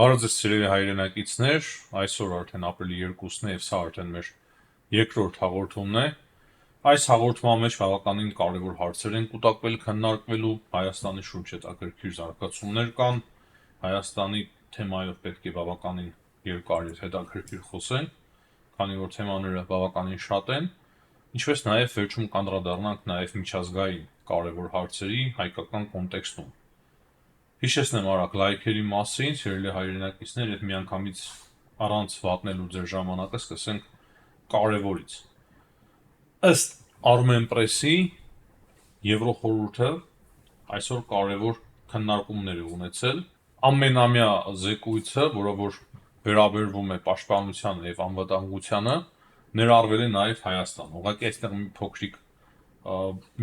Բարև ձեզ սիրելի հայրենակիցներ, այսօր արդեն ապրիլի 2-ն է եւ սա արդեն մեր երկրորդ հաղորդումն է։ Այս հաղորդման մեջ բավականին կարևոր հարցեր են կուտակվել քննարկվելու, Հայաստանի շուրջ հետաքրքիր զարգացումներ կան, Հայաստանի թեմայով պետք է բավականին երկար եւ հետաքրքիր խոսենք, քանի որ թեմաները բավականին շատ են, ինչպես նաեւ վերջում կանդրադառնանք նաեւ միջազգային կարևոր հարցերի հայկական կոնտեքստում։ Հիշեցնեմ արագ լայքերի մասին, սիրելի հայրենակիցներ, եւ միանգամից առանց վատնելու ձեր ժամանակը սկսենք կարևորից։ Ըստ Armenpress-ի Եվրոխորհուրդը այսօր կարևոր քննարկումներ է ունեցել։ Ամենամյա զեկույցը, որը որ վերաբերվում է պաշտպանությանը եւ անվտանգությանը, ներառվել է նաեւ Հայաստան։ Ուղղակի այստեղ մի փոքրիկ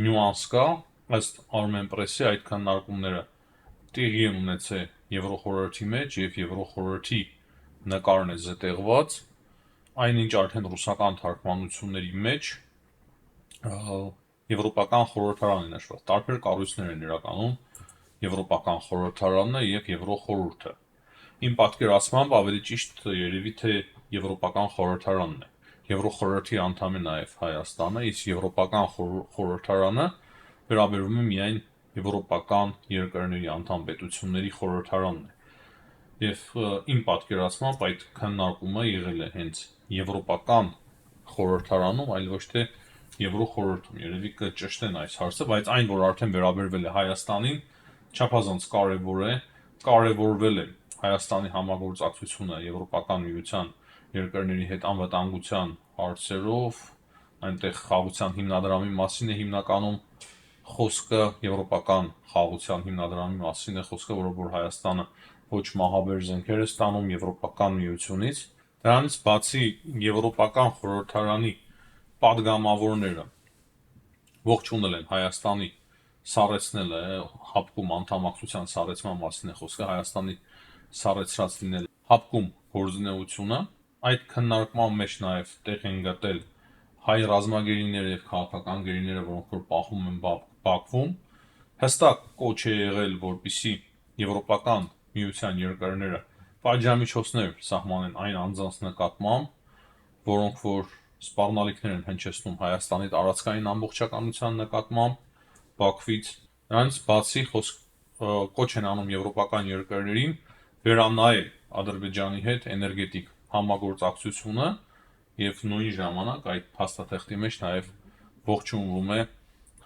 նյուանս կա, ըստ Armenpress-ի այդ քննարկումները տեղի են ունեցել Եվրոխորհրդի մեջ եւ Եվրոխորհրդի նկարն է զետեղված, այնինչ արդեն ռուսական թարգմանությունների մեջ Եվրոպական խորհրդարան է նշված։ Տարբեր կառույցներ են իրականում Եվրոպական խորհրդարանը եւ Եվրոխորհուրդը։ Իմ պատկերացմամբ ավելի ճիշտ երևի թե Եվրոպական խորհրդարանն է։ Եվրոխորհրդի անդամ է նաեւ Հայաստանը, իսկ Եվրոպական խորհրդարանը վերաբերվում է միայն Եվրոպական երկրների անդամ պետությունների խորհրդարանն է։ Եվ իմ պատկերացմամբ այդ քննարկումը եղել է հենց Եվրոպական խորհրդարանում, այլ ոչ թե Եվրոխորհրդում։ Երևի կճշտեն այս հարցը, բայց այն, որ արդեն վերաբերվել է Հայաստանին, չափազանց կարևոր է, կարևորվել է Հայաստանի համագործակցությունը Եվրոպական միության երկրների հետ անվտանգության հարցերով, այնտեղ խաղաղության հիմնադրամի մասին է հիմնականում խոսքը, Եվրոպական խաղաղության հիմնադրամի մասին է խոսքը, որով Հայաստանը ոչ մահաբեր զենքեր է ստանում Եվրոպական միությունից։ Դրանից բացի Եվրոպական խորհրդարանի падգամավորները ողջունել են Հայաստանի սառեցնելը, հապկում անդամակցության սառեցման մասին է խոսքը, Հայաստանի սառեցրած լինել հապկում գործունեությունը։ Այդ քննարկման մեջ նաև տեղ են գտել հայ ռազմագերիները եւ քաղաքական գերիները, որոնք որ պահվում են Բաքվում, հստակ կոչ է եղել, որպիսի Եվրոպական միության երկրները պատժամիջոցներ սահմանեն այն անձանց նկատմամբ, որոնք որ սպառնալիքներ են հնչեցնում Հայաստանի տարածքային ամբողջականության նկատմամբ Բաքվից։ Նրանց բացի կոչ են անում եվրոպական երկրներին վերանայել Ադրբեջանի հետ էներգետիկ համագործակցությունը եւ նույն ժամանակ այդ փաստաթղթի մեջ նաեւ ողջունվում է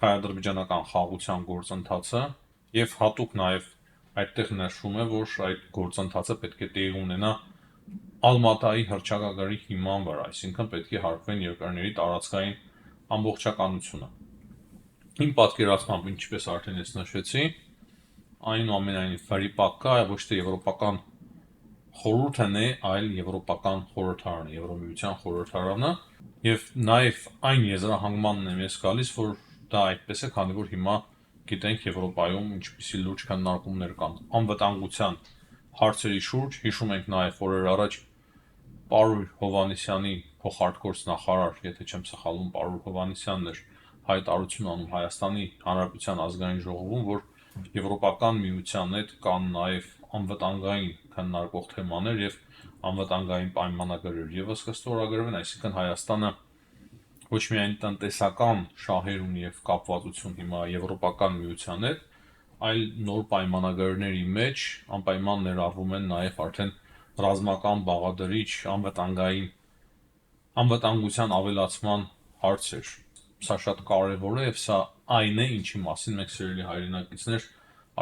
հայ-ադրբեջանական խաղաղության գործընթացը եւ հատուկ նաեւ այդտեղ նշվում է, որ այդ գործընթացը պետք է տեղի ունենա Ալմատայի հռչակագրի հիման վրա, այսինքն պետք է հարգվեն երկրների տարածքային ամբողջականությունը։ Իմ պատկերացմամբ, ինչպես արդեն ես նշեցի, այնուամենայնիվ վրիպակ կա, ոչ թե Եվրոպական խորհուրդն է, այլ Եվրոպական խորհրդարանը, Եվրոմիության խորհրդարանը, եւ նաեւ այն եզրահանգմանն եմ ես գալիս, որ դա այդպես է, քանի որ հիմա գիտենք Եվրոպայում ինչպիսի լուրջ քննարկումներ կան անվտանգության հարցերի շուրջ։ Հիշում ենք նաեւ օրեր առաջ Պարուհ Հովհաննիսյանի փոխարտգործ նախարար, եթե չեմ սխալվում, Պարուհ Հովհաննիսյանն էր հայտարարություն անում Հայաստանի Հանրապետության ազգային ժողովում, որ Եվրոպական միության հետ կան նաեւ անվտանգային քննարկող թեմաներ եւ անվտանգային պայմանագրեր եւս կստորագրվեն, այսինքն Հայաստանը ոչ միայն տնտեսական շահեր ունի եւ կապվածություն հիմա Եվրոպական միության հետ, այլ նոր պայմանագրերի մեջ անպայման ներառվում են նաեւ արդեն ռազմական բաղադրիչ անվտանգության ավելացման հարցեր։ Սա շատ կարևոր է եւ սա այն է, ինչի մասին մենք սիրելի հայրենակիցներ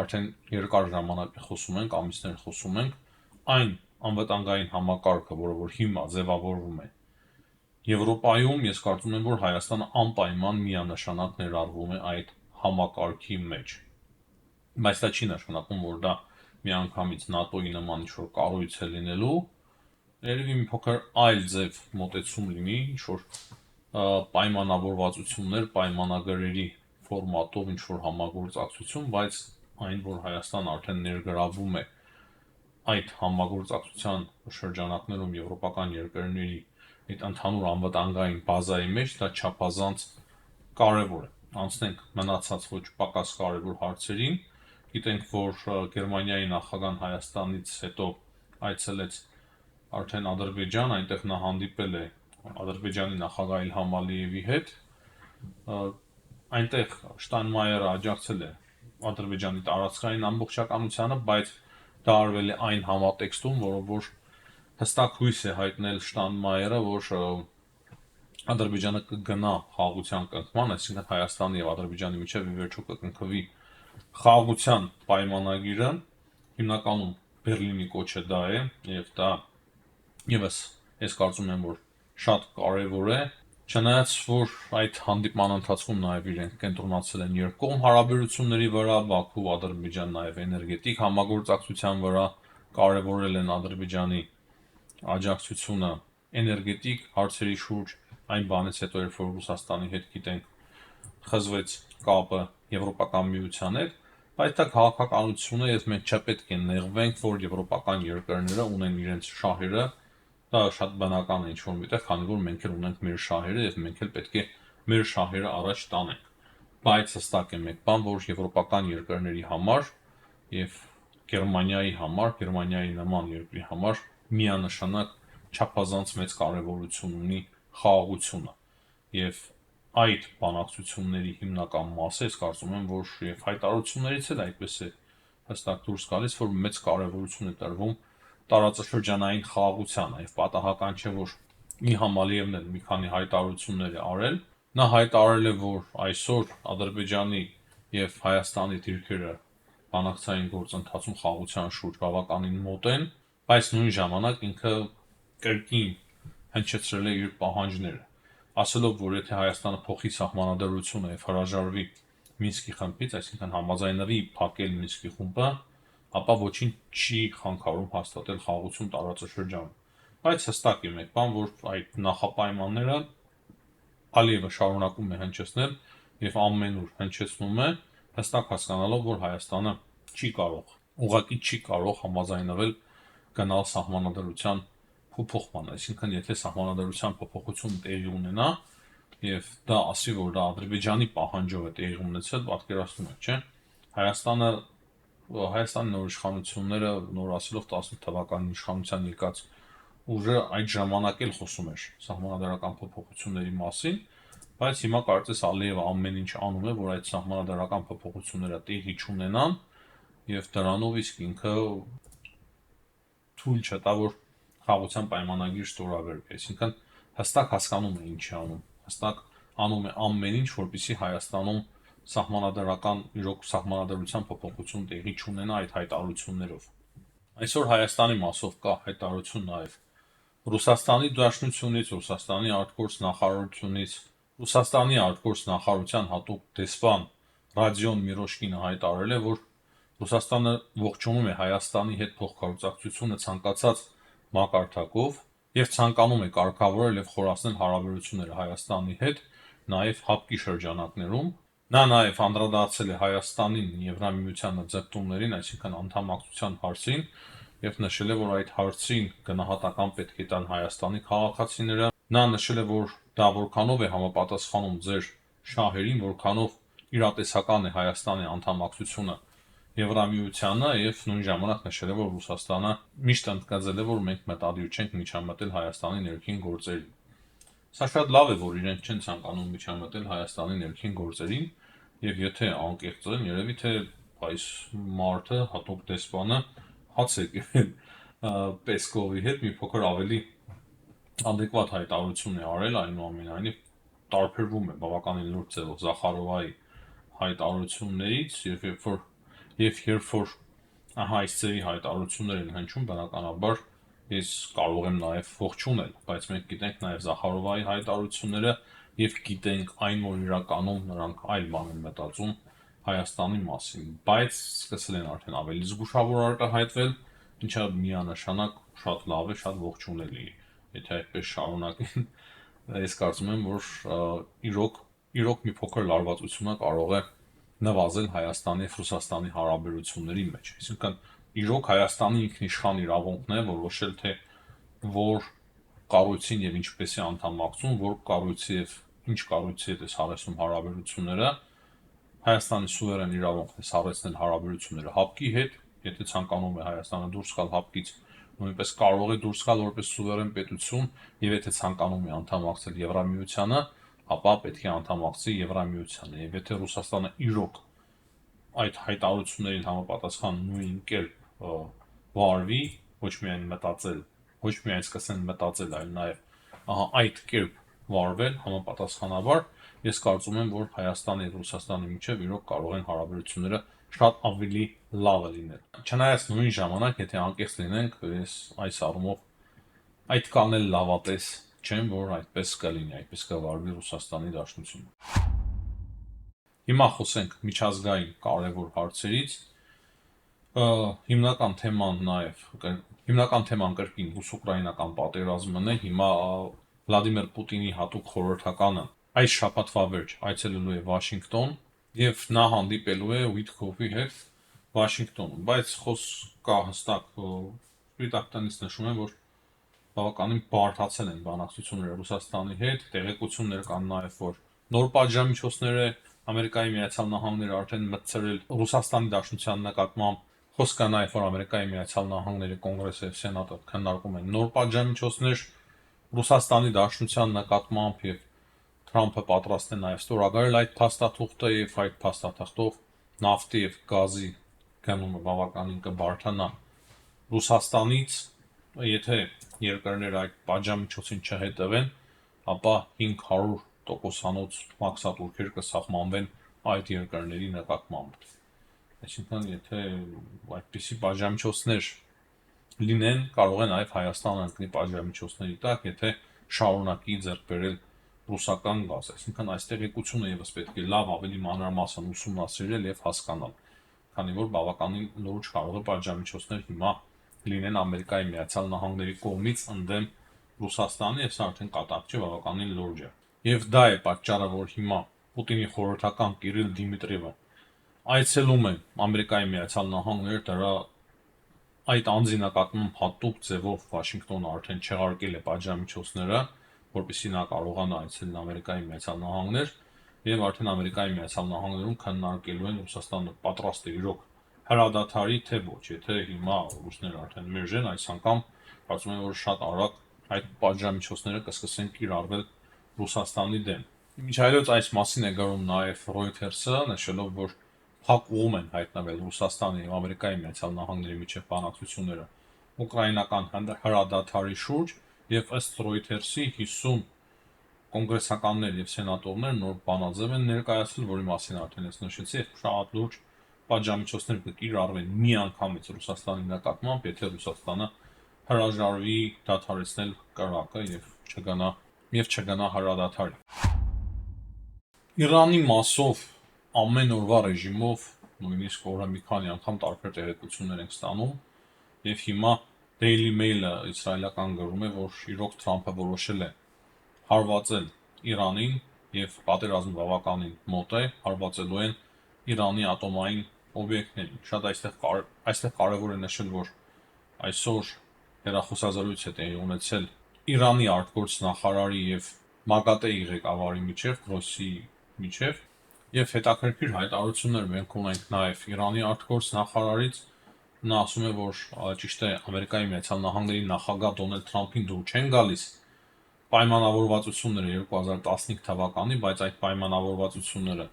արդեն երկար ժամանակ խոսում ենք, ամիսներ խոսում ենք, այն անվտանգային համակարգը, որը որ հիմա ձևավորվում է Եվրոպայում, ես կարծում եմ, որ Հայաստանը անպայման միանշանակ ներառվում է այդ համակարգի մեջ։ Բայց դա չի նշանակում, որ դա միանգամից ՆԱՏՕ-ի նման ինչ-որ կառույց է լինելու, երևի մի փոքր այլ ձև մոտեցում լինի, ինչ-որ պայմանավորվածություններ, պայմանագրերի ֆորմատով ինչ-որ համագործակցություն, բայց այն, որ Հայաստանը արդեն ներգրավում է այդ համագործակցության շրջանակներում եվրոպական երկրների այդ ընդհանուր անվտանգային բազայի մեջ, դա չափազանց կարևոր է։ Անցնենք մնացած ոչ պակաս կարևոր հարցերին։ Գիտենք, որ Գերմանիայի նախագահան Հայաստանից հետո այցելեց արդեն Ադրբեջան, այնտեղ նա հանդիպել է Ադրբեջանի նախագահ Իլհամ Ալիևի հետ, այնտեղ Շտայնմայերը աջակցել է Ադրբեջանի տարածքային ամբողջականությանը, բայց դա արվել է այն համատեքստում, որ հստակ հույս է հայտնել Շտայնմայերը, որ Ադրբեջանը կգնա խաղաղության կնքման, այսինքն Հայաստանի եւ Ադրբեջանի միջեւ ի վերջո կկնքվի խաղաղության պայմանագիրը, հիմնականում Բերլինի կոչը դա է, եւ դա եւս ես կարծում եմ, որ շատ կարեւոր է, չնայած որ այդ հանդիպման ընթացքում նաեւ իրենք կենտրոնացել են երկկողմ հարաբերությունների վրա, Բաքու, Ադրբեջան նաեւ էներգետիկ համագործակցության վրա, կարևորել են Ադրբեջանի աջակցությունը էներգետիկ հարցերի շուրջ, այն բանից հետո երբ որ Ռուսաստանի հետ գիտենք խզվեց կապը Եվրոպական միության հետ, բայց դա քաղաքականություն է, եւ մենք չպետք է նեղվենք, որ եվրոպական երկրները ունեն իրենց շահերը, դա շատ բնական է ինչ-որ միտեղ, քանի որ մենք էլ ունենք մեր շահերը եւ մենք էլ պետք է մեր շահերը առաջ տանենք, բայց հստակ է մեկ բան, որ եվրոպական երկրների համար եւ Գերմանիայի համար, Գերմանիայի նման երկրի համար միանշանակ չափազանց մեծ կարևորություն ունի խաղաղությունը եւ այդ բանակցությունների հիմնական մասը ես կարծում եմ, որ եւ հայտարարություններից էլ այդպես է հստակ դուրս գալիս, որ մեծ կարևորություն է տրվում տարածաշրջանային խաղաղությանը եւ պատահական չէ, որ Իլհամ Ալիևն էլ մի քանի հայտարարություններ է արել, նա հայտարարել է, որ այսօր Ադրբեջանի եւ Հայաստանի դիրքերը բանակցային գործընթացում խաղաղության շուրջ բավականին մոտ են, բայց նույն ժամանակ ինքը կրկին հնչեցրել է իր պահանջները, ասելով, որ եթե Հայաստանը փոխի սահմանադրությունը եւ հրաժարվի Մինսկի խմբից, այսինքն համաձայնվի փակել Մինսկի խումբը, ապա ոչինչ չի խանգարում հաստատել խաղաղություն տարածաշրջանում, բայց հստակ է մեկ բան, որ այդ նախապայմանները Ալիևը շարունակում է հնչեցնել եւ ամենուր հնչեցնում է, հստակ հասկանալով, որ Հայաստանը չի կարող, ուղղակի չի կարող համաձայնվել գնալ սահմանադրության փոփոխման, այսինքն եթե սահմանադրության փոփոխություն տեղի ունենա եւ դա ասի, որ դա Ադրբեջանի պահանջով է տեղի ունեցել, պատկերացնում եք, չէ՞, Հայաստանի նոր իշխանությունները, նոր ասելով 18 թվականի իշխանության եկած ուժը այդ ժամանակ էլ խոսում էր սահմանադրական փոփոխությունների մասին, բայց հիմա կարծես Ալիևը ամեն ինչ անում է, որ այդ սահմանադրական փոփոխությունները տեղի չունենան եւ դրանով իսկ ինքը թույլ չտա, որ խաղաղության պայմանագիր ստորագրվի, այսինքն հստակ հասկանում է ինչ է անում, հստակ անում է ամեն ինչ, որպեսզի Հայաստանում սահմանադրական իրոք սահմանադրության փոփոխություն տեղի չունենա այդ հայտարարություններով։ Այսօր Հայաստանի մասով կա հայտարարություն նաեւ Ռուսաստանի Դաշնությունից, Ռուսաստանի արտգործ նախարարությունից, Ռուսաստանի արտգործ նախարարության հատուկ դեսպան Ռադիոն Միրոշկինը հայտարարել է, որ Ռուսաստանը ողջունում է Հայաստանի հետ փոխգործակցությունը ցանկացած մակարդակով եւ ցանկանում է կարգավորել եւ խորացնել հարաբերությունները Հայաստանի հետ, նաեւ հապկի շրջանակներում։ Նա նաեւ անդրադարձել է Հայաստանին Եվրամիությանը ձգտումներին, այսինքն անդամակցության հարցին, եւ նշել է, որ այդ հարցին գնահատական պետք է տան Հայաստանի քաղաքացիները։ Նա նշել է, որ դա որքանով է համապատասխանում ձեր շահերին, որքանով իրատեսական է Հայաստանի անդամակցությունը Եվրամիությանը եւ նույն ժամանակ նշել է, որ Ռուսաստանը միշտ ընդգծել է, որ մենք մտադիր չենք միջամտել Հայաստանի ներքին գործերին։ Սա շատ լավ է, որ իրենք չեն ցանկանում միջամտել Հայաստանի ներքին գործերին եւ եթե անկեղծ են, երևի թե այս մարդը հատուկ դեսպանը հաց է կերել Պեսկովի հետ մի փոքր ավելի adekvat հայտարարություն է արել, այնուամենայնիվ տարբերվում է բավականին լուրջ ձևով Զախարովայի հայտարարություններից եւ երբ որ այս ձևի հայտարարություններ են հնչում, բնականաբար ես կարող եմ նաեւ ողջունել, բայց մենք գիտենք նաեւ Զախարովայի հայտարարությունները եւ գիտենք այն, որ իրականում նրանք այլ բան են մտածում Հայաստանի մասին, բայց սկսել են արդեն ավելի զգուշավոր արտահայտվել, ինչը միանշանակ շատ լավ է, շատ ողջունելի է, եթե այդպես շարունակեն, ես կարծում եմ, որ իրոք մի փոքր լարվածությունը կարող է նվազել Հայաստանի եւ Ռուսաստանի հարաբերությունների մեջ, այսինքն իրոք Հայաստանի ինքնիշխան իրավունքն է որոշել թե որ կառույցին եւ ինչպես է անդամակցում, որ կառույցի եւ ինչ կառույցի հետ է սարեցնում հարաբերությունները, Հայաստանի սուվերեն իրավունքն է սարեցնել հարաբերությունները ՀԱՊԿ-ի հետ, եթե ցանկանում է Հայաստանը դուրս գալ ՀԱՊԿ-ից, նույնպես կարող է դուրս գալ որպես սուվերեն պետություն, եւ եթե ցանկանում է անդամակցել Եվրամիությանը, ապա պետք է անդամակցի Եվրամիությանը, եւ եթե Ռուսաստանը իրոք այդ հայտարարություններին համապատասխան նույն կերպ վարվի, ոչ միայն սկսեն մտածել, այլ նաեւ այդ կերպ վարվել համապատասխանաբար, ես կարծում եմ, որ Հայաստանի եւ Ռուսաստանի միջեւ իրոք կարող են հարաբերությունները շատ ավելի լավը լինել։ Չնայած նույն ժամանակ, եթե անկեղծ լինենք, ես այս առումով այդքան էլ լավատես չեմ, որ այդպես կլինի, այդպես կվարվի Ռուսաստանի Դաշնությունը։ Հիմա խոսենք միջազգային կարևոր հարցերից։ Հիմնական թեման կրկին ռուս-ուկրաինական պատերազմն է։ Հիմա Վլադիմիր Պուտինի հատուկ խորհրդականը այս շաբաթվա վերջ այցելելու է Վաշինգտոն եւ նա հանդիպելու է Ուիտքոֆի հետ Վաշինգտոնում, բայց խոսք կա հստակ Սպիտակ տնից նշում է, որ բավականին բարդացել են բանակցությունները Ռուսաստանի հետ, տեղեկություններ կան նաեւ, որ նոր պատժամիջոցներ է Ամերիկայի Միացյալ Նահանգները արդեն մտցրել Ռուսաստանի Դաշնության նկատմամբ, խոսք կա նաեւ, որ Ամերիկայի Միացյալ Նահանգների կոնգրեսը եւ սենատը քննարկում են նոր պատժամիջոցներ Ռուսաստանի Դաշնության նկատմամբ եւ Թրամփը պատրաստ է նաեւ ստորագրել այդ փաստաթուղթը եւ այդ փաստաթղթով նավթի եւ գազի գնումը բավականին կբարդանա Ռուսաստանից, եթե երկրները այդ պատժամիջոցին չհետևեն, ապա 500%-անոց մաքսատուրքեր կսահմանվեն այդ երկրների նկատմամբ։ Այսինքն, եթե այդպիսի պատժամիջոցներ լինեն, կարող է նաև Հայաստանը ընկնի պատժամիջոցների տակ, եթե շարունակի ձեռք բերել ռուսական գազ։ Այսինքն, այս տեղեկությունը եւս պետք է լավ ավելի մանրամասն ուսումնասիրել եւ հասկանալ, քանի որ բավականին լուրջ կարող է պատժամիջոցներ հիմա լինեն Ամերիկայի Միացյալ Նահանգների կողմից ընդդեմ Ռուսաստանի, եւ սա արդեն կատակ չէ, բավականին լուրջ է։ Եվ դա է պատճառը, որ հիմա Պուտինի խորհրդական Կիրիլ Դիմիտրիևը այցելում է Ամերիկայի Միացյալ Նահանգներ, դրա այդ անձի նկատմամբ հատուկ ձևով Վաշինգտոնը արդեն չեղարկել է պատժամիջոցները, որպեսզի նա կարողանա այցելել Ամերիկայի Միացյալ Նահանգներ, եւ արդեն Ամերիկայի Միացյալ Նահանգներում քննարկելու են Ռուսաստանը պատրաստ է իրոք հրադադարի, թե ոչ, եթե հիմա ռուսները արդեն մերժեն, այս անգամ կարծում եմ, որ շատ արագ այդ պատժամիջոցները կսկսեն կիրառվել Ռուսաստանի դեմ։ Միջայլոց այս մասին է գրում նաև Reuters-ը, նշելով, որ փակ ուղում են հայտնվել Ռուսաստանի եւ Ամերիկայի Միացյալ Նահանգների միջև բանակցությունները ուկրաինական հրադադարի շուրջ, եւ ըստ Reuters-ի 50 կոնգրեսականներ եւ սենատորներ նոր բանաձև են ներկայացրել, որի մասին արդեն ես նշեցի, եւ շատ լուրջ պատժամիջոցներ կկիրառվեն միանգամից Ռուսաստանի նկատմամբ, եթե Ռուսաստանը հրաժարվի դադարեցնել կրակը եւ չգնա հրադադարի։ Իրանի մասով ամեն օրվա ռեժիմով նույնիսկ օրը մի քանի անգամ տարբեր տեղեկություններ ենք ստանում, եւ հիմա Daily Mail-ը իսրայելական գրում է, որ իրոք Թրամփը որոշել է հարվածել Իրանին եւ պատերազմը բավականին մոտ է, հարվածելու են Իրանի ատոմային օբյեկտներին։ Շատ այստեղ կարևոր է նշել, որ այսօր հեռախոսազրույց է տեղի ունեցել Իրանի արտգործնախարարի եւ ՄԱԳԱՏԷ-ի ղեկավարի միջև, Գրոսի միջև, եւ հետաքրքիր հայտարարություններ մենք ունենք նաեւ Իրանի արտգործնախարարից։ Նա ասում է, որ ճիշտ է Ամերիկայի Միացյալ Նահանգների նախագահ Դոնալդ Թրամփին դուր չեն գալիս պայմանավորվածությունները 2015 թվականի, բայց այդ պայմանավորվածությունները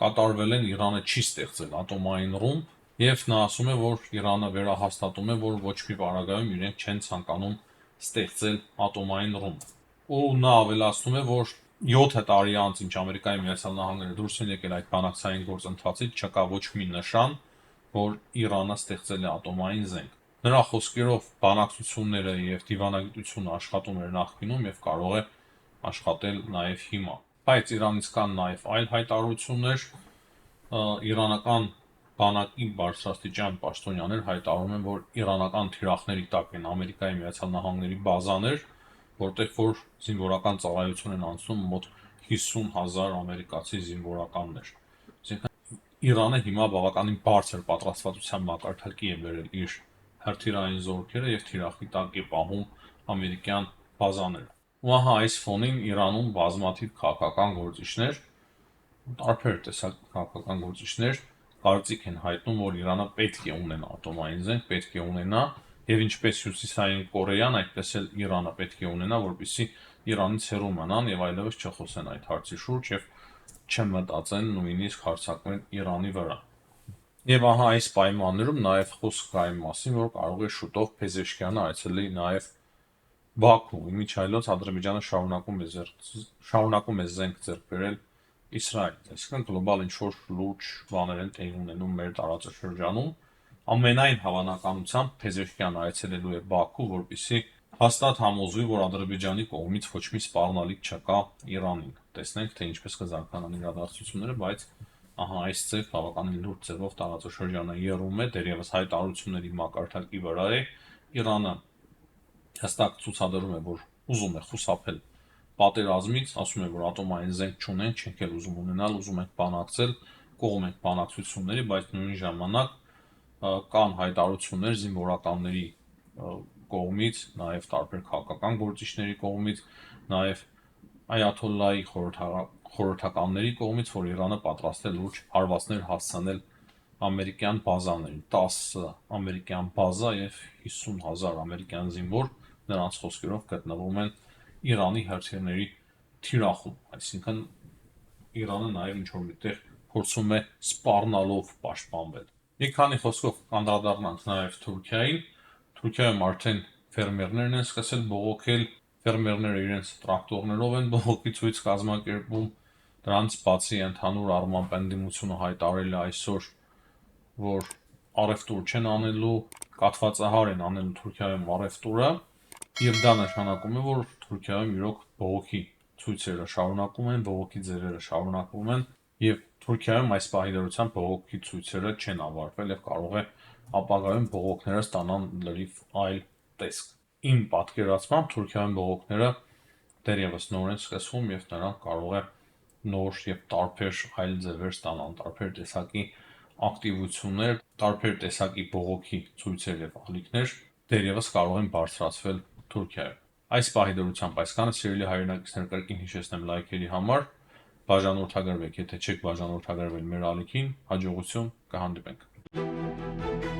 կատարվել են, Իրանը չի ստեղծել ատոմային ռումբ, եւ նա ասում է, որ Իրանը վերահաստատում է, որ ոչ մի պարագայում իրենք չեն ցանկանում ստեղծել ատոմային ռումբ։ Ու նա ավելացնում է, որ 7 տարի անց, ինչ Ամերիկայի Միացյալ Նահանգները դուրս են եկել այդ բանակցային գործընթացից, չկա ոչ մի նշան, որ Իրանը ստեղծել է ատոմային զենք։ Նրա խոսքերով բանակցությունները եւ դիվանագիտությունը աշխատում էր նախկինում եւ կարող է աշխատել նաեւ հիմա։ Բայց Իրանից կան նաեւ այլ հայտարարություններ, իրանական բանակի բարձրաստիճան պաշտոնյաներ հայտարարում են, որ իրանական թիրախների տակ են Ամերիկայի Միացյալ Նահանգների բազաներ, որտեղ որ զինվորական ծառայություն են անցնում մոտ 50,000 ամերիկացի զինվորականներ։ Այսինքն Իրանը հիմա բավականին բարձր պատրաստվածության մակարդակի է բերել իր հրթիռային զորքերը եւ թիրախի տակ է պահում ամերիկյան բազաները։ Ու ահա այս ֆոնին Իրանում բազմաթիվ քաղաքական գործիչներ, տարբեր տեսակ քաղաքական գործիչներ կարծիք են հայտնում, որ Իրանը պետք է ունենա ատոմային զենք, պետք է ունենա Եվ ինչպես Հյուսիսային Կորեան, այդպես էլ Իրանը պետք է ունենա, որպեսզի Իրանից հեռու մնան եւ այլևս չխոսեն այդ հարցի շուրջ եւ չմտածեն նույնիսկ հարձակվել Իրանի վրա։ Եվ ահա այս պայմաններում նաեւ խոսք կա այն մասին, որ կարող է շուտով Փեզեշքյանը այցելի նաեւ Բաքու, իմիջիայլոց Ադրբեջանը շարունակում է զենք ձեռք բերել Իսրայելից, այսինքն գլոբալ ինչ-որ լուրջ բաներ են տեղի ունենում մեր տարածաշրջանում։ Ամենայն հավանականությամբ Փեզեշքյանը այցելելու է Բաքու, որպեսզի հաստատ համոզվի, որ Ադրբեջանի կողմից ոչ մի սպառնալիք չկա Իրանին։ Տեսնենք, թե ինչպես կզարգանան իրադարձությունները, բայց ահա այս ձև բավականին լուրջ ձևով տարածաշրջանը եռում է, դեռևս հայտարարությունների մակարդակի վրա է։ Իրանը հստակ ցուցադրում է, որ ուզում է խուսափել պատերազմից, ասում է, որ ատոմային զենք չունեն, չենք էլ ուզում ունենալ, ուզում ենք բանակցել, կողմ ենք բանակցությունների, բայց նույն ժամանակ կան հայտարարություններ զինվորականների կողմից, նաև տարբեր քաղաքական գործիչների կողմից, նաև Այաթոլլահի խորհրդականների կողմից, որ Իրանը պատրաստ է լուրջ հարվածներ հասցնել ամերիկյան բազաներին, 10 ամերիկյան բազա եւ 50,000 ամերիկյան զինվոր նրանց խոսքերով գտնվում են Իրանի հրթիռների թիրախում, այսինքն Իրանը նաև ինչ-որ միտեղ փորձում է սպառնալով պաշտպանվել։ Մի քանի խոսքով անդրադառնանք նաև Թուրքիային։ Թուրքիայում արդեն ֆերմերներն են սկսել բողոքել, ֆերմերները իրենց տրակտորներով են բողոքի ցույց կազմակերպում, դրանից բացի ընդհանուր առմամբ ընդդիմությունը հայտարարել է այսօր, որ առևտուր չեն անելու, կաթվածահար են անելու Թուրքիայում առևտուրը, եւ դա նշանակում է, որ Թուրքիայում իրոք բողոքի ցույցերը շարունակում են, բողոքի ձևերը շարունակվում են, եւ Թուրքիայում այս պահի դրությամբ բողոքի ցույցերը չեն ավարտվել եւ կարող է ապագայում բողոքները ստանան լրիվ այլ տեսք։ Իմ պատկերացմամբ Թուրքիայում բողոքները դեռևս նոր են սկսվում եւ նրանք կարող է նոր եւ տարբեր այլ ձևեր ստանան, տարբեր տեսակի ակտիվություններ, տարբեր տեսակի բողոքի ցույցեր եւ ալիքներ դեռևս կարող են բարձրացվել Թուրքիայում։ Այս պահի դրությամբ այսքանը, սիրելի հայրենակիցներ, կրկին հիշեցնեմ լայքերի համար, բաժանորդագրվեք, եթե չեք բաժանորդագրվել մեր ալիքին, հաջողություն, կհանդիպենք։